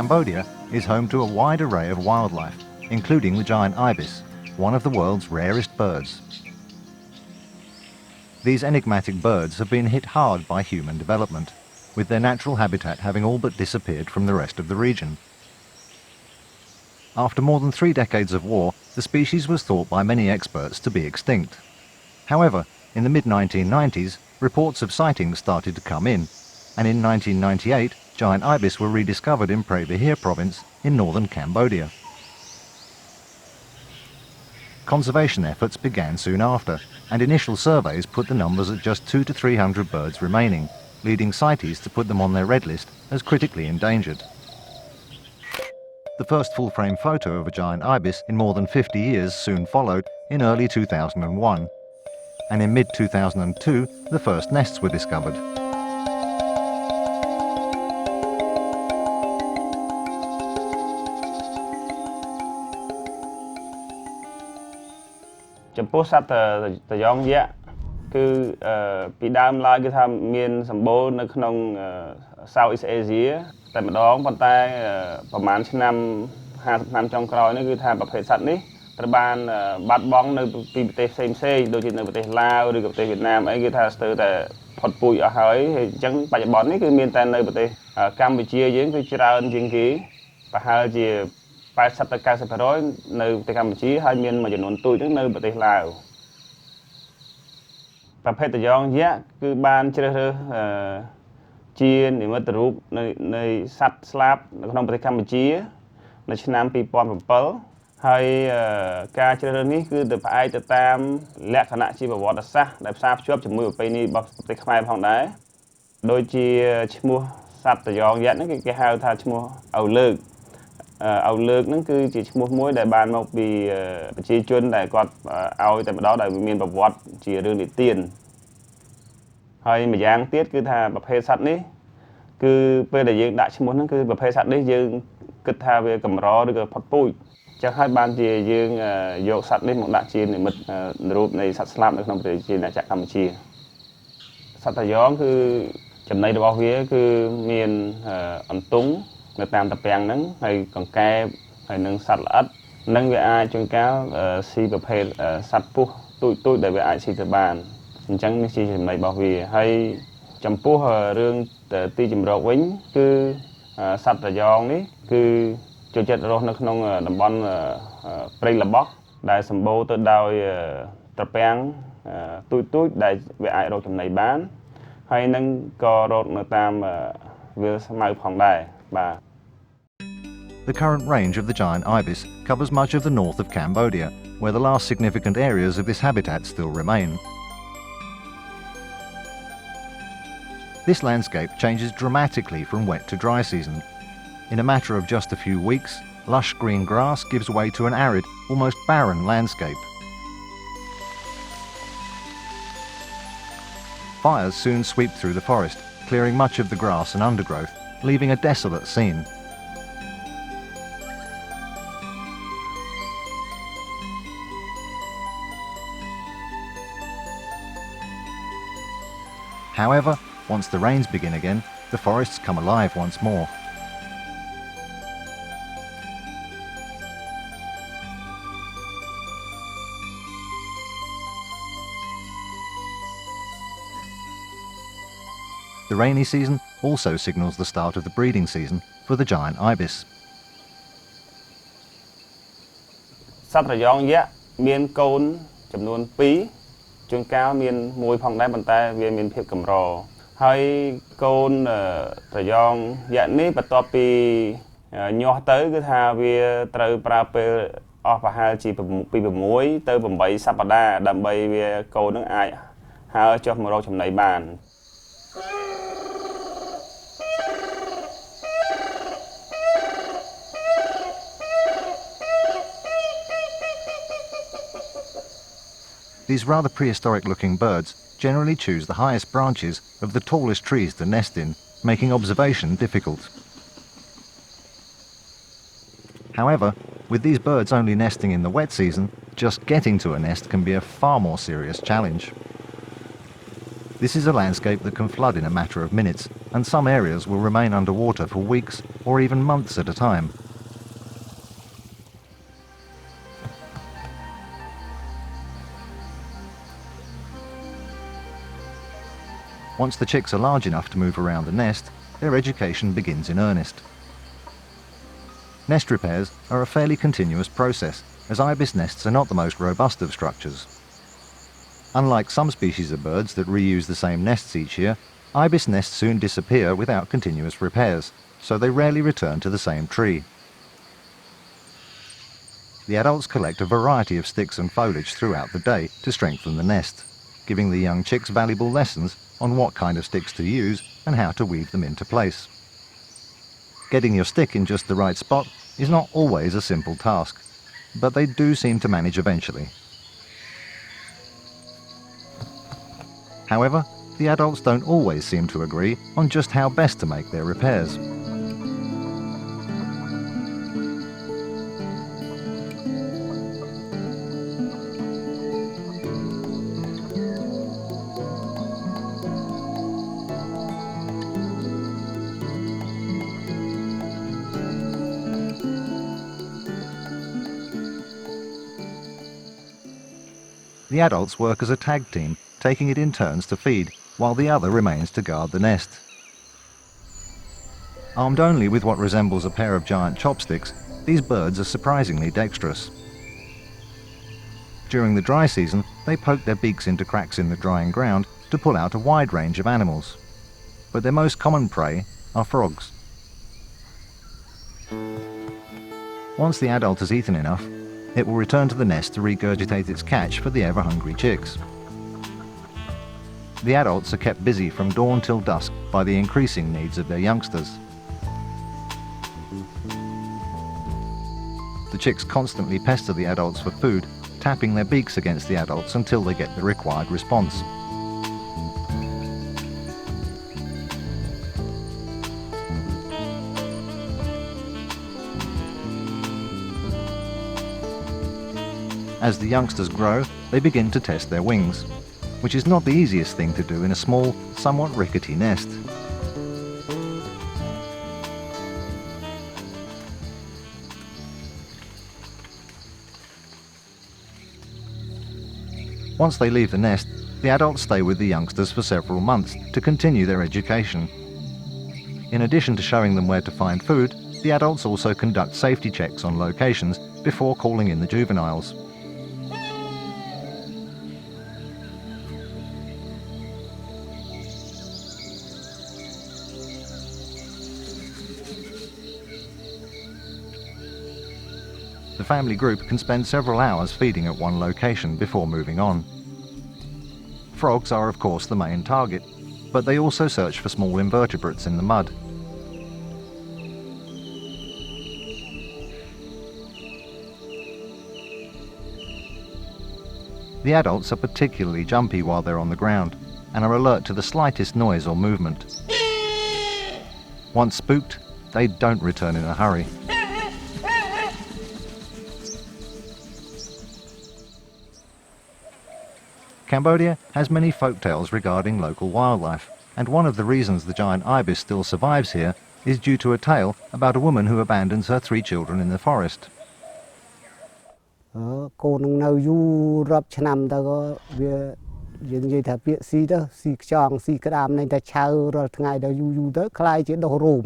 Cambodia is home to a wide array of wildlife, including the giant ibis, one of the world's rarest birds. These enigmatic birds have been hit hard by human development, with their natural habitat having all but disappeared from the rest of the region. After more than 3 decades of war, the species was thought by many experts to be extinct. However, in the mid-1990s, reports of sightings started to come in, and in 1998, giant ibis were rediscovered in Preah Vihear province in northern Cambodia. Conservation efforts began soon after, and initial surveys put the numbers at just 200 to 300 birds remaining, leading CITES to put them on their red list as critically endangered. The first full-frame photo of a giant ibis in more than 50 years soon followed in early 2001, and in mid-2002 the first nests were discovered.ចំពោះសត្វត្រយ៉ងយក្សគឺពីដើមឡើយគឺថាមានសម្បូរនៅក្នុង Southeast Asia តែម្ដងប៉ុន្តែប្រហែលឆ្នាំ 50 ឆ្នាំចុងក្រោយនេះគឺថាប្រភេទសត្វនេះត្រូវបានបាត់បង់នៅពីប្រទេសផ្សេងៗដូចជានៅប្រទេសឡាវឬក៏ប្រទេសវៀតណាមអីគឺថាស្ទើរតែផុតពូជអស់ហើយអញ្ចឹងបច្ចុប្បន្ននេះគឺមានតែនៅប្រទេសកម្ពុជាយើងគឺច្រើនជាងគេប្រហែលជា 80 ទៅ 90% នៅប្រទេសកម្ពុជាហើយមានមួយចំនួនទូចហ្នឹងនៅប្រទេសឡាវប្រភេទត្រយ៉ងយក្សគឺបានជ្រើសរើសជានិមិត្តរូបនៃសត្វស្លាបនៅក្នុងប្រទេសកម្ពុជានៅឆ្នាំ 2007 ហើយការជ្រើសរើសនេះគឺទៅផ្អែកទៅតាមលក្ខណៈជីវប្រវត្តិសាស្ត្រដែលផ្សារភ្ជាប់ជាមួយប្រពៃណីរបស់ប្រទេសខ្មែរផងដែរដូចជាឈ្មោះសត្វត្រយ៉ងយក្សហ្នឹងគេហៅថាឈ្មោះឪលើក ឪលើកហ្នឹងគឺជាឈ្មោះមួយដែលបានមកពីប្រជាជនដែលគាត់ឲ្យតែម្ដងដែលមានប្រវត្តិជារឿងនិទានហើយម្យ៉ាងទៀតគឺថាប្រភេទសត្វនេះគឺពេលដែលយើងដាក់ឈ្មោះហ្នឹងគឺប្រភេទសត្វនេះយើងគិតថាវាកម្រឬក៏ផុតពូជចឹងហើយបានជាយើងយកសត្វនេះមកដាក់ជានិមិត្តរូបនៃសត្វស្លាបនៅក្នុងប្រជាណាចក្រកម្ពុជាសត្វត្រយ៉ងគឺចំណីរបស់វាគឺមានអន្ទង់ នៅតាមតាពាំងហ្នឹងហើយកង្កែបហើយនឹងសត្វល្អិតនឹងវាអាចជួនកាលស៊ីប្រភេទសត្វពស់ទូចៗដែលវាអាចស៊ីទៅបានអញ្ចឹងនេះជាចំណីរបស់វាហើយចំពោះរឿងទីជម្រកវិញគឺសត្វត្រយ៉ងនេះគឺចូលចិត្តរស់នៅក្នុងតំបន់ព្រៃល្បោះដែលសម្បូរទៅដោយត្រពាំងទូចៗដែលវាអាចរកចំណីបានហើយនឹងក៏រកនៅតាមវាលស្មៅផងដែរបាទ The current range of the giant ibis covers much of the north of Cambodia, where the last significant areas of this habitat still remain. This landscape changes dramatically from wet to dry season. In a matter of just a few weeks, lush green grass gives way to an arid, almost barren landscape. Fires soon sweep through the forest, clearing much of the grass and undergrowth, leaving a desolate scene. However, once the rains begin again, the forests come alive once more. The rainy season also signals the start of the breeding season for the giant ibis. សត្វត្រយ៉ងយក្សមានកូនចំនួន 2 ជួនកាលមានមួយផងដែរប៉ុន្តែវាមានភាពកម្រហើយកូនត្រយ៉ងយក្សនេះបន្ទាប់ពីញាស់ទៅគឺថាវាត្រូវប្រើពេលអស់ប្រហែលជាពី 6 ទៅ 8 សប្តាហ៍ដើម្បីវាកូននឹងអាចហើរចុះមករកចំណីបាន These rather prehistoric-looking birds generally choose the highest branches of the tallest trees to nest in, making observation difficult. However, with these birds only nesting in the wet season, just getting to a nest can be a far more serious challenge. This is a landscape that can flood in a matter of minutes, and some areas will remain underwater for weeks or even months at a time. Once the chicks are large enough to move around the nest, their education begins in earnest. Nest repairs are a fairly continuous process, as ibis nests are not the most robust of structures. Unlike some species of birds that reuse the same nests each year, ibis nests soon disappear without continuous repairs, so they rarely return to the same tree. The adults collect a variety of sticks and foliage throughout the day to strengthen the nest, giving the young chicks valuable lessons on what kind of sticks to use and how to weave them into place. Getting your stick in just the right spot is not always a simple task, but they do seem to manage eventually. However, the adults don't always seem to agree on just how best to make their repairs. The adults work as a tag team, taking it in turns to feed, while the other remains to guard the nest. Armed only with what resembles a pair of giant chopsticks, these birds are surprisingly dexterous. During the dry season, they poke their beaks into cracks in the drying ground to pull out a wide range of animals, but their most common prey are frogs. Once the adult has eaten enough, it will return to the nest to regurgitate its catch for the ever-hungry chicks. The adults are kept busy from dawn till dusk by the increasing needs of their youngsters. The chicks constantly pester the adults for food, tapping their beaks against the adults until they get the required response. As the youngsters grow, they begin to test their wings, which is not the easiest thing to do in a small, somewhat rickety nest. Once they leave the nest, the adults stay with the youngsters for several months to continue their education. In addition to showing them where to find food, the adults also conduct safety checks on locations before calling in the juveniles. The family group can spend several hours feeding at one location before moving on. Frogs are of course the main target, but they also search for small invertebrates in the mud. The adults are particularly jumpy while they're on the ground and are alert to the slightest noise or movement. Once spooked, they don't return in a hurry. Cambodia has many folk tales regarding local wildlife, and one of the reasons the giant ibis still survives here is due to a tale about a woman who abandons her 3 children in the forest. កូននឹងនៅយូររាប់ឆ្នាំទៅក៏វាយើងនិយាយថាពាក្យស៊ីទៅស៊ីខ្យងស៊ីក្តាមនឹងតែឆៅរាល់ថ្ងៃដល់យូរទៅខ្លាយជាដុះរោម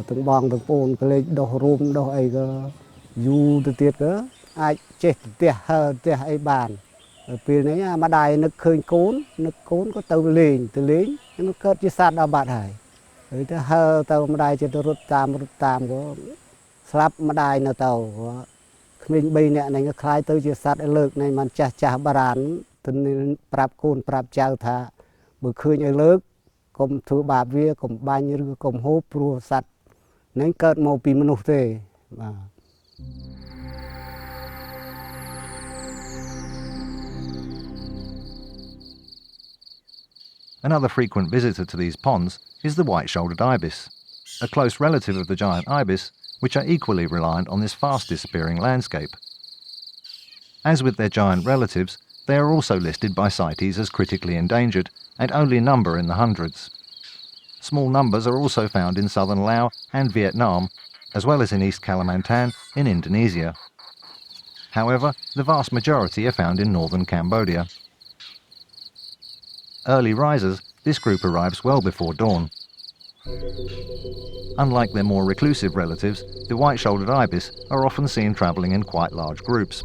ទាំងបងទាំងប្អូនក៏លេចដុះរោមដុះអីក៏យូរទៅទៀតក៏អាចចេះផ្ទះហើផ្ទះអីបានពេលនេះម្ដាយនឹកឃើញកូនក៏ទៅលេងនឹងកើតជាសត្វដល់បាត់ហើយទៅហើទៅម្ដាយចិត្តរត់តាមក៏ស្លាប់ម្ដាយនៅទៅ ក្មេង 3 នាក់ហ្នឹងខ្លាយទៅជាសត្វឲ្យលើកនេះមិនចាស់បារាណទៅប្រាប់កូនប្រាប់ចៅថាបើឃើញឲ្យលើកកុំធ្វើបាបវាកុំបាញ់ឬកុំហូបព្រោះសត្វហ្នឹងកើតមកពីមនុស្សទេបាទ Another frequent visitor to these ponds is the white-shouldered ibis, a close relative of the giant ibis, which are equally reliant on this fast-disappearing landscape. As with their giant relatives, they are also listed by CITES as critically endangered and only number in the hundreds. Small numbers are also found in southern Laos and Vietnam, as well as in East Kalimantan in Indonesia. However, the vast majority are found in northern Cambodia. Early risers, this group arrives well before dawn. Unlike their more reclusive relatives, the white-shouldered ibis are often seen travelling in quite large groups.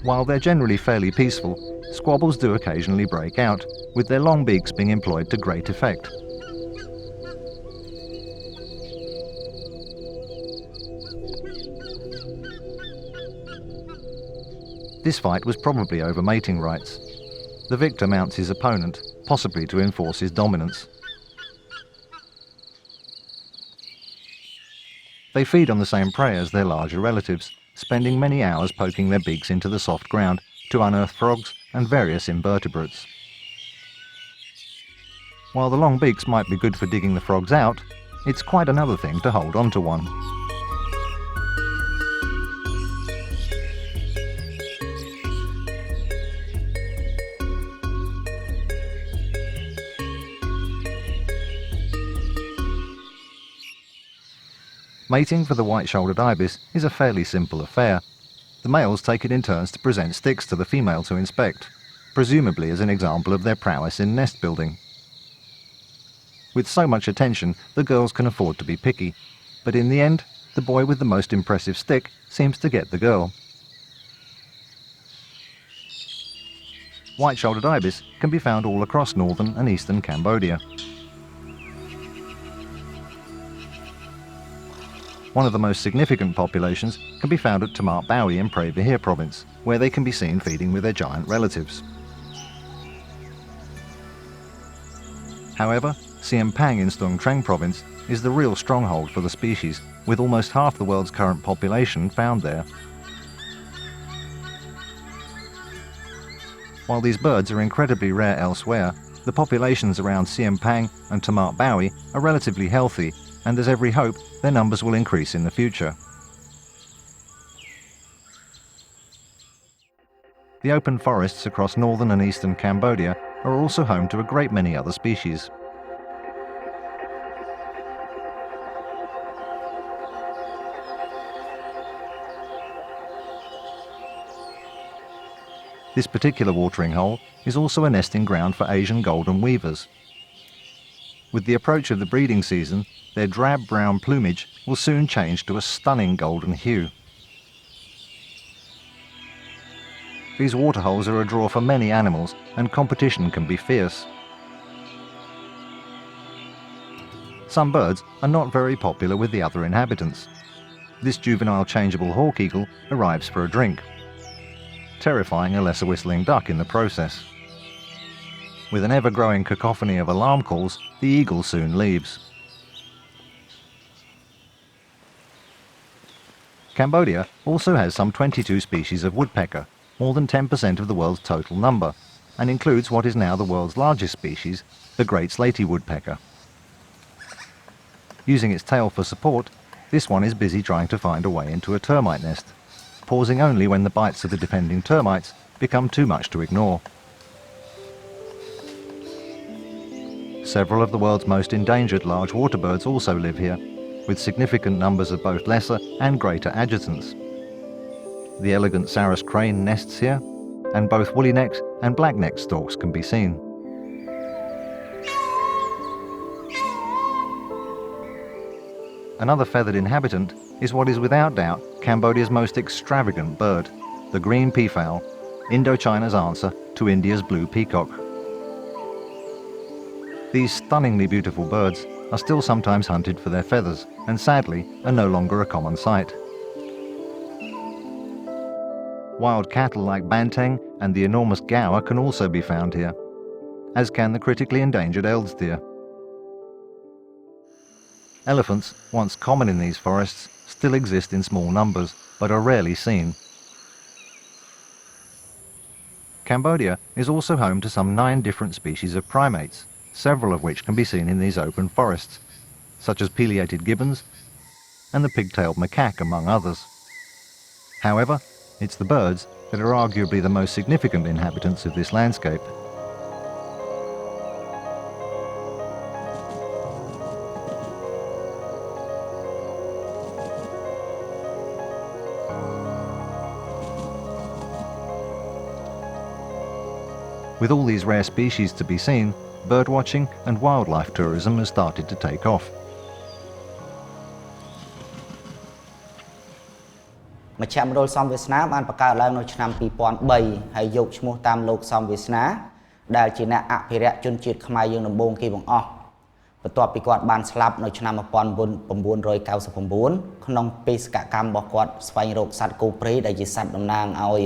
While they're generally fairly peaceful, squabbles do occasionally break out, with their long beaks being employed to great effect. This fight was probably over mating rights. The victor mounts his opponent, possibly to enforce his dominance. They feed on the same prey as their larger relatives, spending many hours poking their beaks into the soft ground to unearth frogs and various invertebrates. While the long beaks might be good for digging the frogs out, it's quite another thing to hold onto one. Mating for the white-shouldered ibis is a fairly simple affair. The males take it in turns to present sticks to the female to inspect, presumably as an example of their prowess in nest building. With so much attention, the girls can afford to be picky, but in the end, the boy with the most impressive stick seems to get the girl. White-shouldered ibis can be found all across northern and eastern Cambodia. One of the most significant populations can be found at Tamak Bawi in Preah Vihear province, where they can be seen feeding with their giant relatives. However, Siem Pang in Stung Treng province is the real stronghold for the species, with almost half the world's current population found there. While these birds are incredibly rare elsewhere, the populations around Siem Pang and Tamak Bawi are relatively healthy, and there's every hope their numbers will increase in the future. The open forests across northern and eastern Cambodia are also home to a great many other species. This particular watering hole is also a nesting ground for Asian golden weavers. With the approach of the breeding season, their drab brown plumage will soon change to a stunning golden hue. These waterholes are a draw for many animals, and competition can be fierce. Some birds are not very popular with the other inhabitants. This juvenile changeable hawk eagle arrives for a drink, terrifying a lesser whistling duck in the process. With an ever-growing cacophony of alarm calls, the eagle soon leaves. Cambodia also has some 22 species of woodpecker, more than 10% of the world's total number, and includes what is now the world's largest species, the great slaty woodpecker. Using its tail for support, this one is busy trying to find a way into a termite nest, pausing only when the bites of the defending termites become too much to ignore. Several of the world's most endangered large water birds also live here, with significant numbers of both lesser and greater adjutants. The elegant Sarus crane nests here, and both woolly-necked and black-necked storks can be seen. Another feathered inhabitant is what is without doubt Cambodia's most extravagant bird, the green peafowl, Indochina's answer to India's blue peacock. These stunningly beautiful birds are still sometimes hunted for their feathers, and sadly are no longer a common sight. Wild cattle like banteng and the enormous gaur can also be found here, as can the critically endangered Eldsdeer. Elephants, once common in these forests, still exist in small numbers, but are rarely seen. Cambodia is also home to some 9 different species of primates, several of which can be seen in these open forests, such as pileated gibbons and the pig-tailed macaque, among others. However, it's the birds that are arguably the most significant inhabitants of this landscape. With all these rare species to be seen, birdwatching and wildlife tourism has started to take off. មជ្ឈមណ្ឌលសំវាសនាបានបង្កើតឡើងនៅឆ្នាំ 2003 ហើយយកឈ្មោះតាមលោកសំវាសនាដែលជាអ្នកអភិរក្សជនជាតិខ្មែរយើងដំបូងគេបង្អស់បន្ទាប់ពីគាត់បានស្លាប់នៅឆ្នាំ 1999 ក្នុងបេសកកម្មរបស់គាត់ស្វែងរកសត្វគោព្រៃដែលជាសត្វតំណាងឲ្យ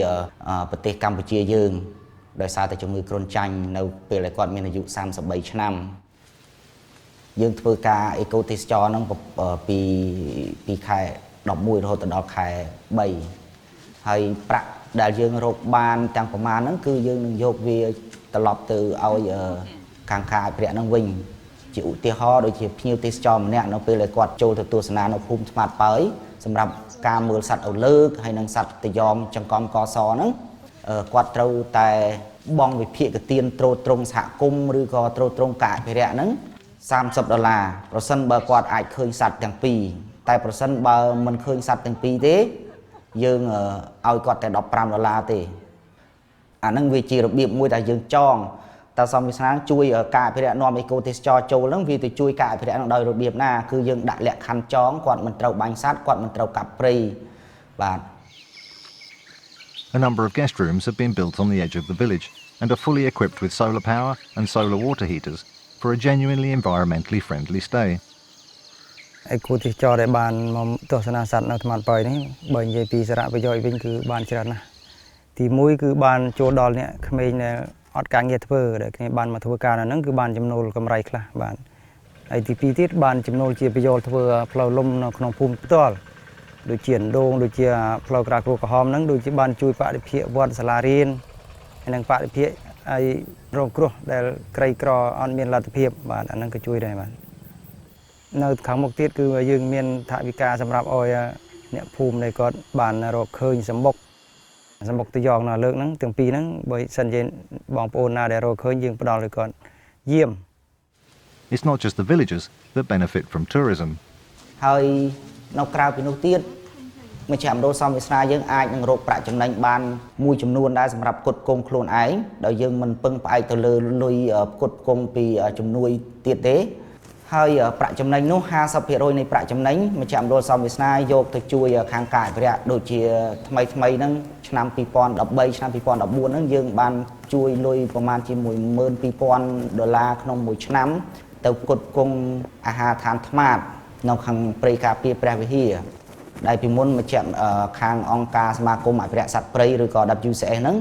ប្រទេសកម្ពុជាយើងដោយសារតែជំងឺគ្រុនចាញ់នៅពេលដែលគាត់មានអាយុ 33 ឆ្នាំយើងធ្វើការអេកូទេសចរហ្នឹងពីខែ 11 រហូតដល់ខែ 3 ហើយប្រាក់ដែលយើងរកបានទាំងប្រមាណហ្នឹងគឺយើងនឹងយកវាត្រឡប់ទៅឲ្យខាងការអភិរក្សហ្នឹងវិញជាឧទាហរណ៍ដូចជាភ្ញៀវទេសចរម្នាក់នៅពេលដែលគាត់ចូលទៅទស្សនានៅភូមិស្មាតប៉ោយសម្រាប់ការមើលសត្វឪលើកហើយនិងសត្វតយ៉ងចង្កំកសហ្នឹងគាត់ត្រូវតែបង់វិភាគទានត្រួតត្រងសហគមន៍ឬក៏ត្រួតត្រងការអភិរក្សហ្នឹង$30ប្រសិនបើគាត់អាចឃើញសត្វទាំងពីរតែប្រសិនបើមិនឃើញសត្វទាំងពីរទេយើងឲ្យគាត់តែ$15ទេអាហ្នឹងវាជារបៀបមួយដែលយើងចងតើសំវិស្នាជួយការអភិរក្សនាំអេកូទេសចរចូលហ្នឹងវាទៅជួយការអភិរក្សហ្នឹងដោយរបៀបណាគឺយើងដាក់លក្ខខណ្ឌចងគាត់មិនត្រូវបាញ់សត្វគាត់មិនត្រូវកាប់ព្រៃបាទ A number of guest rooms have been built on the edge of the village and are fully equipped with solar power and solar water heaters for a genuinely environmentally friendly stay. អេកូទេសចរដែលបានមកទស្សនាសត្វនៅថ្មប៉ោយនេះបើនិយាយពីសារៈប្រយោជន៍វិញគឺបានច្រើនណាស់ទី1គឺបានចូលដល់អ្នកក្មេងដែលអត់ការងារធ្វើដែលគ្នាបានមកធ្វើការនៅហ្នឹងគឺបានចំណូលកម្រៃខ្លះបាទហើយទី2ទៀតបានចំណូលជាប្រយោជន៍ធ្វើផ្លូវលំនៅក្នុងភូមិផ្ទាល់ដូចជាអណ្ដូងដូចជាផ្លូវក្រាគ្រូក្រហមហ្នឹងដូចជាបានជួយបរិភាគវត្តសាលារៀនហើយនិងបរិភាគឲ្យរងគ្រោះដែលក្រីក្រអត់មានលទ្ធភាពបាទអាហ្នឹងក៏ជួយដែរបាទនៅខាងមុខទៀតគឺយើងមានថវិកាសម្រាប់ឲ្យអ្នកភូមិដែលគាត់បានរកឃើញសម្បុកទៅយកនៅលើកហ្នឹងទាំងពីរហ្នឹងបើសិនជាបងប្អូនណាដែលរកឃើញយើងផ្ដល់ឲ្យគាត់យាម It's not just the villagers that benefit from tourism. ហើយនៅក្រៅពីនោះទៀតមជ្ឈមណ្ឌលសំវាសនាយើងអាចនឹងរកប្រាក់ចំណេញបានមួយចំនួនដែរសម្រាប់ផ្គត់ផ្គង់ខ្លួនឯងដោយយើងមិនពឹងផ្អែកទៅលើលុយផ្គត់ផ្គង់ពីជំនួយទៀតទេហើយប្រាក់ចំណេញនោះ 50% នៃប្រាក់ចំណេញមជ្ឈមណ្ឌលសំវាសនាយកទៅជួយខាងការអភិរក្សដូចជាថ្មីហ្នឹងឆ្នាំ 2013 ឆ្នាំ 2014 ហ្នឹងយើងបានជួយលុយប្រមាណជា$12,000 ក្នុងមួយឆ្នាំទៅផ្គត់ផ្គង់អាហារឋានថ្មាតនៅខាងព្រៃការពារព្រះវិហារដែលពីមុនមជ្ឈខាងអង្គការសមាគមអភិរក្សសត្វព្រៃឬក៏ WCS ហ្នឹង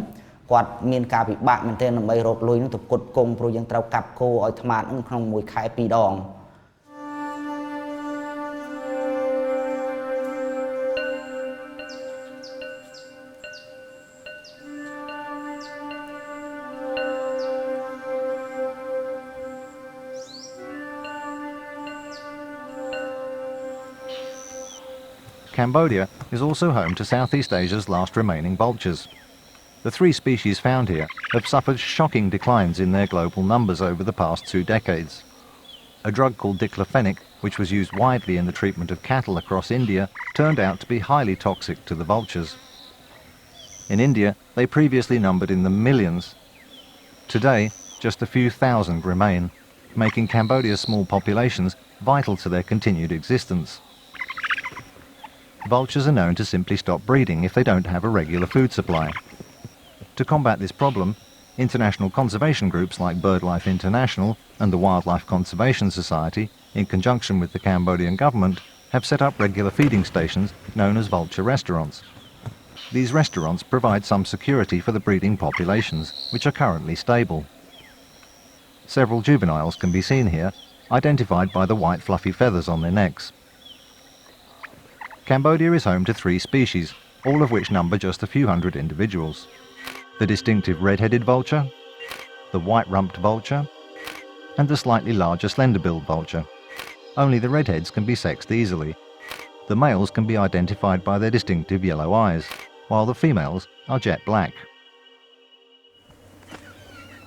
គាត់មានការពិបាកមែនទែនដើម្បីរកលុយនឹងទៅផ្គត់ផ្គង់ព្រោះយើងត្រូវកាប់គោឲ្យថ្មាតហ្នឹងក្នុងមួយខែ2ដង Cambodia is also home to Southeast Asia's last remaining vultures. The 3 species found here have suffered shocking declines in their global numbers over the past 2 decades. A drug called diclofenac, which was used widely in the treatment of cattle across India, turned out to be highly toxic to the vultures. In India, they previously numbered in the millions. Today, just a few thousand remain, making Cambodia's small populations vital to their continued existence. Vultures are known to simply stop breeding if they don't have a regular food supply. To combat this problem, international conservation groups like BirdLife International and the Wildlife Conservation Society, in conjunction with the Cambodian government, have set up regular feeding stations known as vulture restaurants. These restaurants provide some security for the breeding populations, which are currently stable. Several juveniles can be seen here, identified by the white fluffy feathers on their necks. Cambodia is home to 3 species, all of which number just a few hundred individuals. The distinctive red-headed vulture, the white-rumped vulture, and the slightly larger slender-billed vulture. Only the redheads can be sexed easily. The males can be identified by their distinctive yellow eyes, while the females are jet black.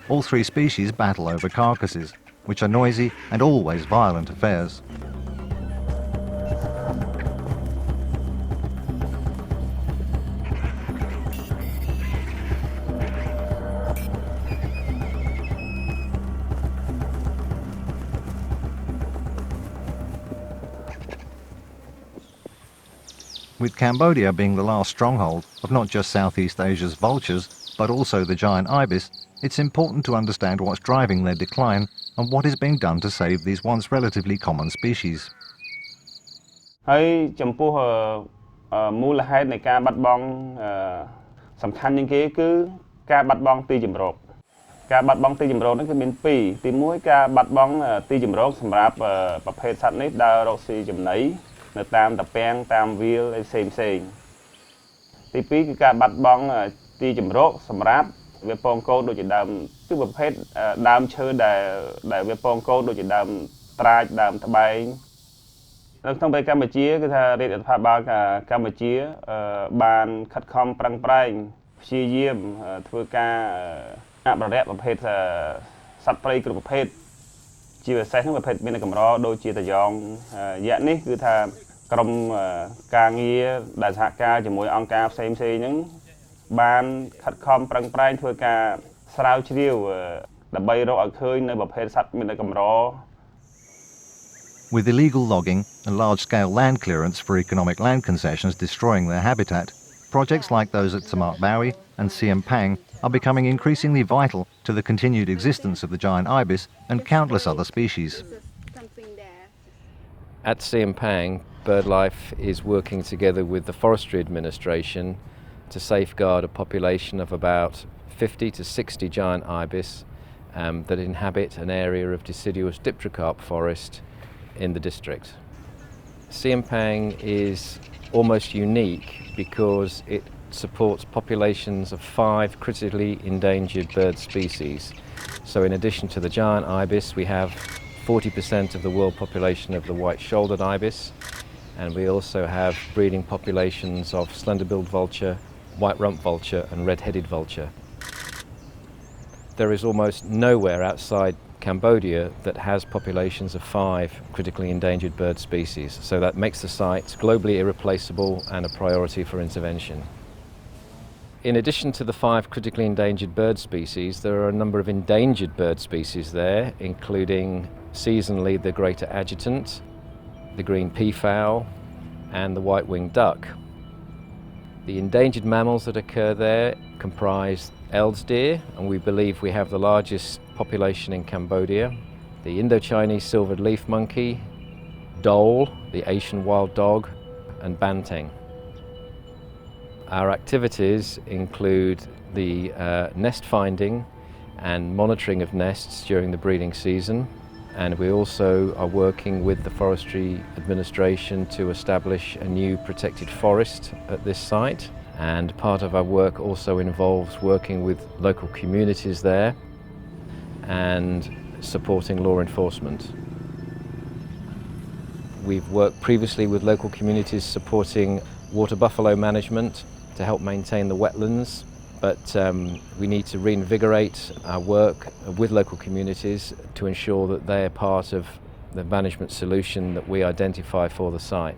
All 3 species battle over carcasses, which are noisy and always violent affairs. With Cambodia being the last stronghold of not just Southeast Asia's vultures, but also the giant ibis, it's important to understand what's driving their decline and what is being done to save these once relatively common species. ហើយចំពោះមូលហេតុនៃការបាត់បង់សំខាន់ជាងគេគឺការបាត់បង់ទីជម្រកការបាត់បង់ទីជម្រកនេះគឺមាន2ទី1ការបាត់បង់ទីជម្រកសម្រាប់ប្រភេទសត្វនេះដើររកស៊ីចំណីនៅតាមតាពាំងតាមវាលផ្សេងទី2គឺការបាត់បង់ទីជម្រកសម្រាប់វាពងកូនដូចជាដើមគឺប្រភេទដើមឈើដែលវាពងកូនដូចជាដើមត្រាចដើមត្បែងនៅក្នុងប្រទេសកម្ពុជាគឺថារាជរដ្ឋាភិបាលកម្ពុជាបានខិតខំប្រឹងប្រែងព្យាយាមធ្វើការអភិរក្សប្រភេទសត្វព្រៃគ្រប់ប្រភេទជាពិសេសហ្នឹងប្រភេទមានកម្រដូចជាត្រយងយក្សនេះគឺថាក្រុមការងារដែលសហការជាមួយអង្គការផ្សេងហ្នឹងបានខិតខំប្រឹងប្រែងធ្វើការស្រាវជ្រាវដើម្បីរកឲ្យឃើញនៅប្រភេទសត្វមានកម្រ With illegal logging and large-scale land clearance for economic land concessions destroying their habitat, projects like those at Samak Bawi and Siam Pang are becoming increasingly vital to the continued existence of the giant ibis and countless other species. At Siam Pang, BirdLife is working together with the Forestry Administration to safeguard a population of about 50 to 60 giant ibis that inhabit an area of deciduous dipterocarp forest in the district. Siam Pang is almost unique because it supports populations of 5 critically endangered bird species. So in addition to the giant ibis, we have 40% of the world population of the white-shouldered ibis, and we also have breeding populations of slender-billed vulture, white-rump vulture and red-headed vulture. There is almost nowhere outside Cambodia that has populations of 5 critically endangered bird species, so that makes the site globally irreplaceable and a priority for intervention. In addition to the 5 critically endangered bird species, there are a number of endangered bird species there, including seasonally the greater adjutant, the green peafowl and the white-winged duck. The endangered mammals that occur there comprise Eld's deer, and we believe we have the largest population in Cambodia, the Indo-Chinese silvered leaf monkey, dhole, the Asian wild dog, and banteng. Our activities include the nest finding and monitoring of nests during the breeding season, and we also are working with the Forestry Administration to establish a new protected forest at this site. And part of our work also involves working with local communities there and supporting law enforcement. We've worked previously with local communities supporting water buffalo management to help maintain the wetlands, but we need to reinvigorate our work with local communities to ensure that they are part of the management solution that we identify for the site.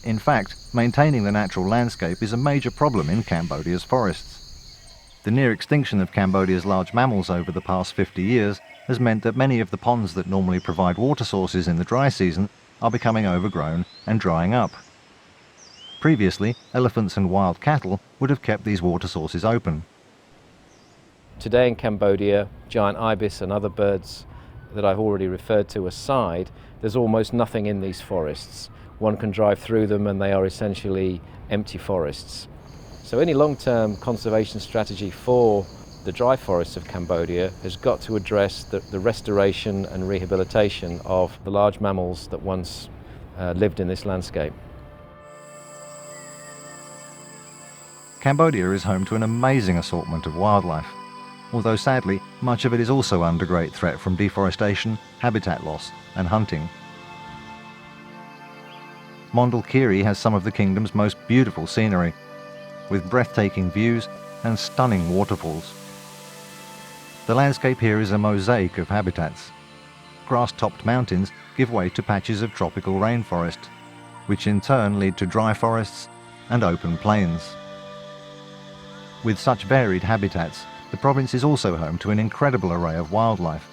In fact, maintaining the natural landscape is a major problem in Cambodia's forests. The near extinction of Cambodia's large mammals over the past 50 years has meant that many of the ponds that normally provide water sources in the dry season are becoming overgrown and drying up. Previously, elephants and wild cattle would have kept these water sources open. Today in Cambodia, giant ibis and other birds that I've already referred to aside, there's almost nothing in these forests. One can drive through them and they are essentially empty forests. So any long-term conservation strategy for the dry forests of Cambodia has got to address the restoration and rehabilitation of the large mammals that once lived in this landscape. Cambodia is home to an amazing assortment of wildlife, although sadly much of it is also under great threat from deforestation, habitat loss and hunting. Mondulkiri has some of the kingdom's most beautiful scenery, with breathtaking views and stunning waterfalls. The landscape here is a mosaic of habitats. Grass-topped mountains give way to patches of tropical rainforest, which in turn lead to dry forests and open plains. With such varied habitats, the province is also home to an incredible array of wildlife,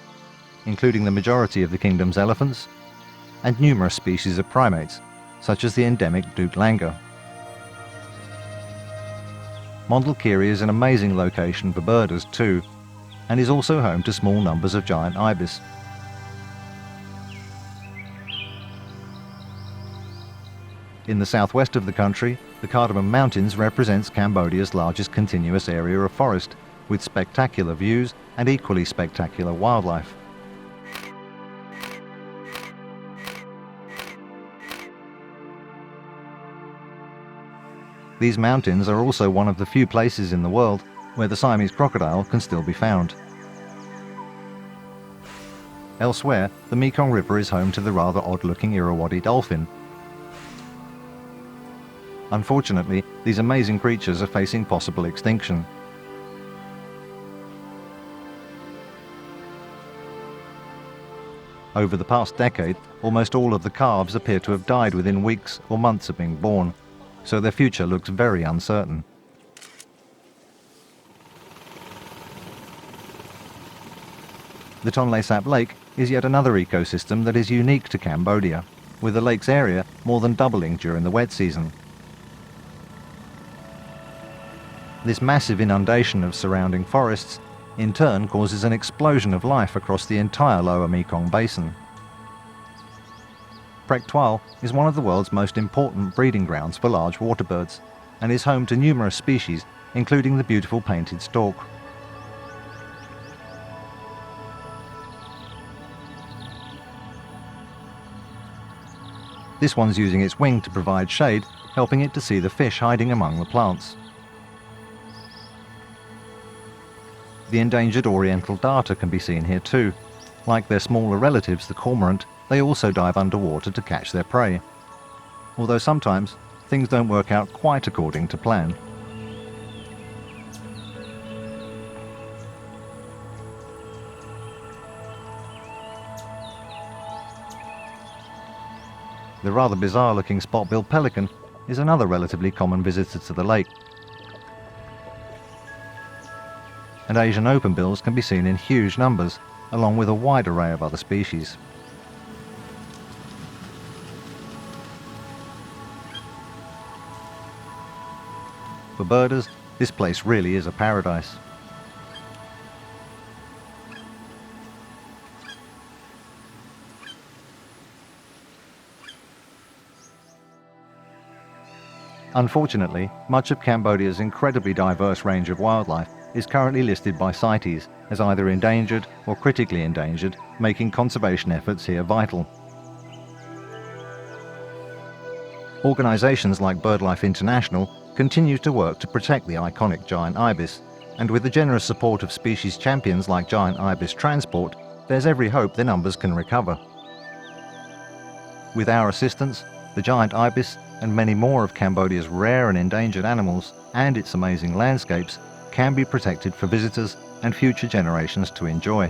including the majority of the kingdom's elephants and numerous species of primates, such as the endemic Duke langur. Mondulkiri is an amazing location for birders too, and is also home to small numbers of giant ibis. In the southwest of the country, the Cardamom Mountains represents Cambodia's largest continuous area of forest, with spectacular views and equally spectacular wildlife. These mountains are also one of the few places in the world where the Siamese crocodile can still be found. Elsewhere, the Mekong River is home to the rather odd-looking Irrawaddy dolphin. Unfortunately, these amazing creatures are facing possible extinction. Over the past decade, almost all of the calves appear to have died within weeks or months of being born, so their future looks very uncertain. The Tonle Sap Lake is yet another ecosystem that is unique to Cambodia, with the lake's area more than doubling during the wet season. This massive inundation of surrounding forests in turn causes an explosion of life across the entire lower Mekong basin. Prek Tual is one of the world's most important breeding grounds for large water birds, and is home to numerous species, including the beautiful painted stork. This one's using its wing to provide shade, helping it to see the fish hiding among the plants. The endangered oriental darter can be seen here too. Like their smaller relatives, the cormorant, they also dive underwater to catch their prey. Although sometimes things don't work out quite according to plan. The rather bizarre-looking spot-billed pelican is another relatively common visitor to the lake. And Asian openbills can be seen in huge numbers, along with a wide array of other species. For birders, this place really is a paradise. Unfortunately, much of Cambodia's incredibly diverse range of wildlife is currently listed by CITES as either endangered or critically endangered, making conservation efforts here vital. Organisations like BirdLife International continue to work to protect the iconic giant ibis, and with the generous support of species champions like Giant Ibis Transport, there's every hope their numbers can recover. With our assistance, the giant ibis and many more of Cambodia's rare and endangered animals and its amazing landscapes can be protected for visitors and future generations to enjoy.